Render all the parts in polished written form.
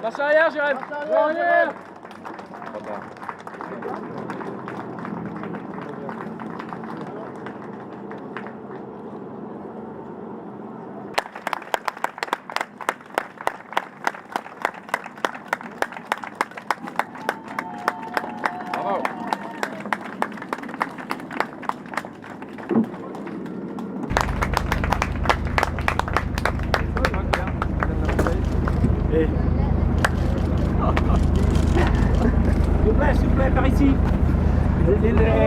Marche arrière, Jérém. Arrière. Bravo. Et... S'il vous plaît, par ici.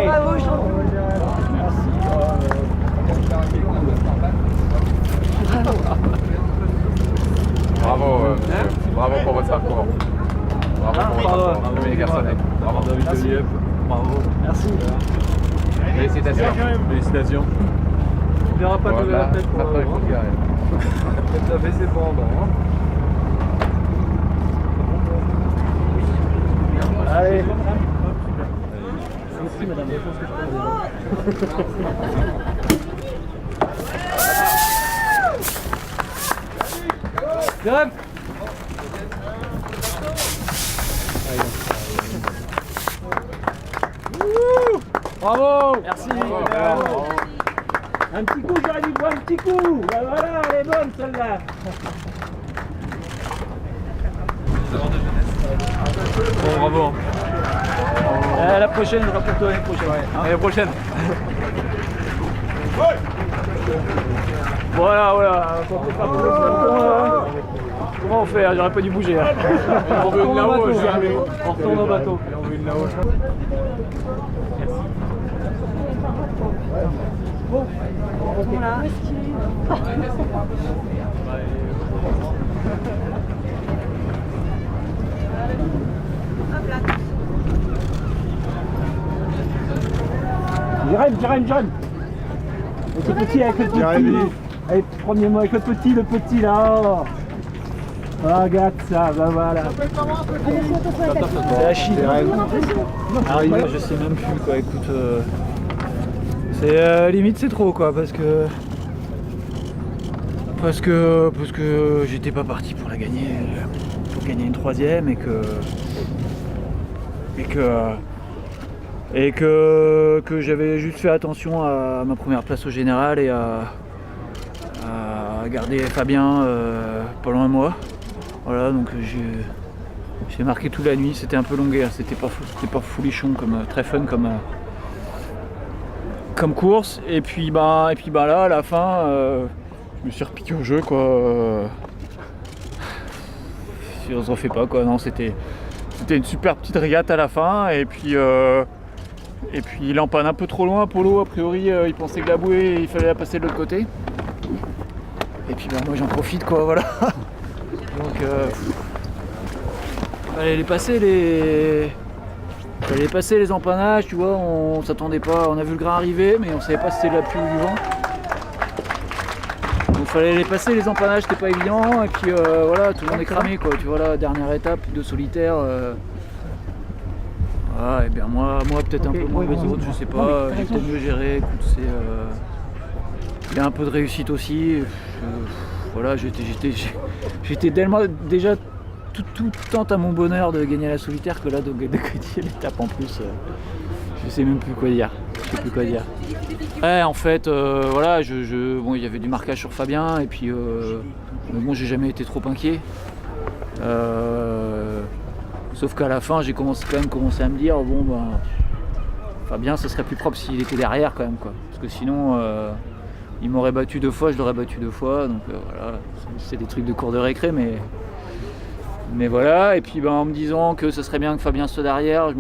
Bravo, Jean. Merci. Bravo pour votre parcours. Bravo pour votre parcours. Dominique Garçonnet. Bravo. David Deliep, bravo. Merci. Félicitations. Félicitations. On verra pas de la tête pour Peut-être la baisser pendant. Allez. Merci madame, je pense que je peux Jérém. Bravo. Merci. Bravo. Un petit coup, j'aurais dit un petit coup. Voilà, elle est bonne celle-là. Bon, bravo. La prochaine, je rapporte l'année prochaine. L'année prochaine. Voilà. Comment on fait? J'aurais pas dû bouger. On veut une là-haut, On retourne au bateau. On veut une là-haut. Bon, là. Jérém. Le petit avec le petit. Allez, premier mot avec le petit là. Ah, regarde ça, bah voilà. C'est la Chine. Arrivé, je sais même plus quoi, écoute. C'est limite c'est trop quoi, parce que j'étais pas parti pour la gagner, pour gagner une troisième et que j'avais juste fait attention à ma première place au général et à garder Fabien pas loin de moi. Voilà, donc j'ai marqué toute la nuit, c'était un peu longué, c'était pas foulichon, très fun comme course. Et puis là à la fin je me suis repiqué au jeu quoi. Si on se refait pas quoi, non c'était une super petite régate à la fin et puis il empanne un peu trop loin. Polo a priori il pensait que la bouée il fallait la passer de l'autre côté. Et puis moi j'en profite quoi, voilà. Donc fallait les passer les empannages, tu vois, on s'attendait pas, on a vu le grain arriver mais on savait pas si c'était de la pluie ou du vent. Donc fallait les passer les empannages, c'était pas évident et puis voilà, tout le monde est cramé quoi, tu vois la dernière étape de solitaire. Ah, et bien moi peut-être un peu moins que les autres, je sais pas, j'ai peut-être mieux géré, écoute, il y a un peu de réussite aussi. Voilà, j'étais tellement déjà tout tant à mon bonheur de gagner la solitaire que là de gagner l'étape en plus, je sais même plus quoi dire. Ouais, en fait, voilà, bon, il y avait du marquage sur Fabien et puis bon, j'ai jamais été trop inquiet. Sauf qu'à la fin, j'ai quand même commencé à me dire bon ben Fabien, ça serait plus propre s'il était derrière quand même quoi. Parce que sinon il m'aurait battu 2 fois, je l'aurais battu 2 fois, donc voilà, c'est des trucs de cours de récré, mais Mais voilà, et puis en me disant que ce serait bien que Fabien soit derrière,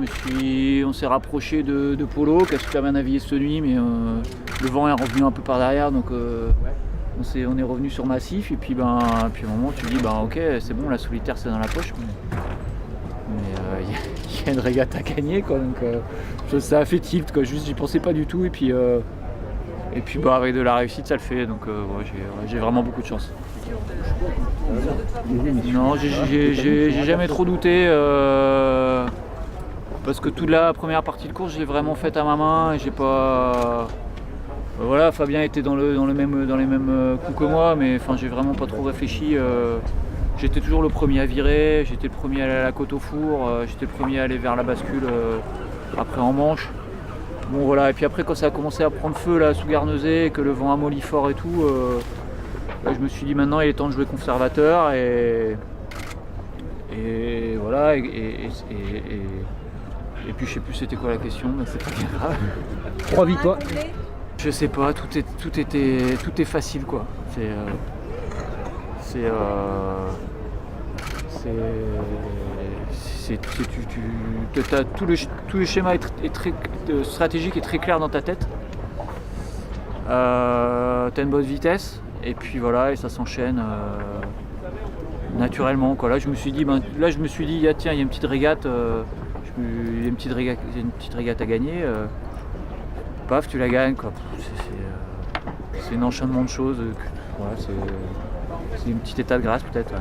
on s'est rapproché de Polo, qui a super bien navigué cette nuit, mais le vent est revenu un peu par derrière, donc on est revenu sur Massif, et puis, puis à un moment tu dis ok, c'est bon, la solitaire c'est dans la poche, mais il y a une régate à gagner, quoi, donc ça a fait tilt, quoi, juste j'y pensais pas du tout, et puis avec de la réussite ça le fait, donc j'ai vraiment beaucoup de chance. Non, j'ai jamais trop douté, parce que toute la première partie de course je l'ai vraiment faite à ma main et j'ai pas... Voilà, Fabien était dans les mêmes coups que moi, mais j'ai vraiment pas trop réfléchi. J'étais toujours le premier à virer, j'étais le premier à aller à la côte au four, j'étais le premier à aller vers la bascule après en manche. Bon voilà, et puis après quand ça a commencé à prendre feu là sous Guernesey, que le vent amollit fort et tout, je me suis dit maintenant il est temps de jouer conservateur et voilà, et puis je sais plus c'était quoi la question, mais c'est pas bien grave. 3 victoires. Je sais pas, tout est facile, quoi. Tout le schéma est très stratégique et très clair dans ta tête. T'as une bonne vitesse et puis voilà, et ça s'enchaîne naturellement, quoi. Là je me suis dit tiens, il y a une petite régate, il y a une petite régate à gagner. Paf, tu la gagnes, quoi. C'est un enchaînement de choses. Voilà, c'est une petite état de grâce peut-être. Ouais.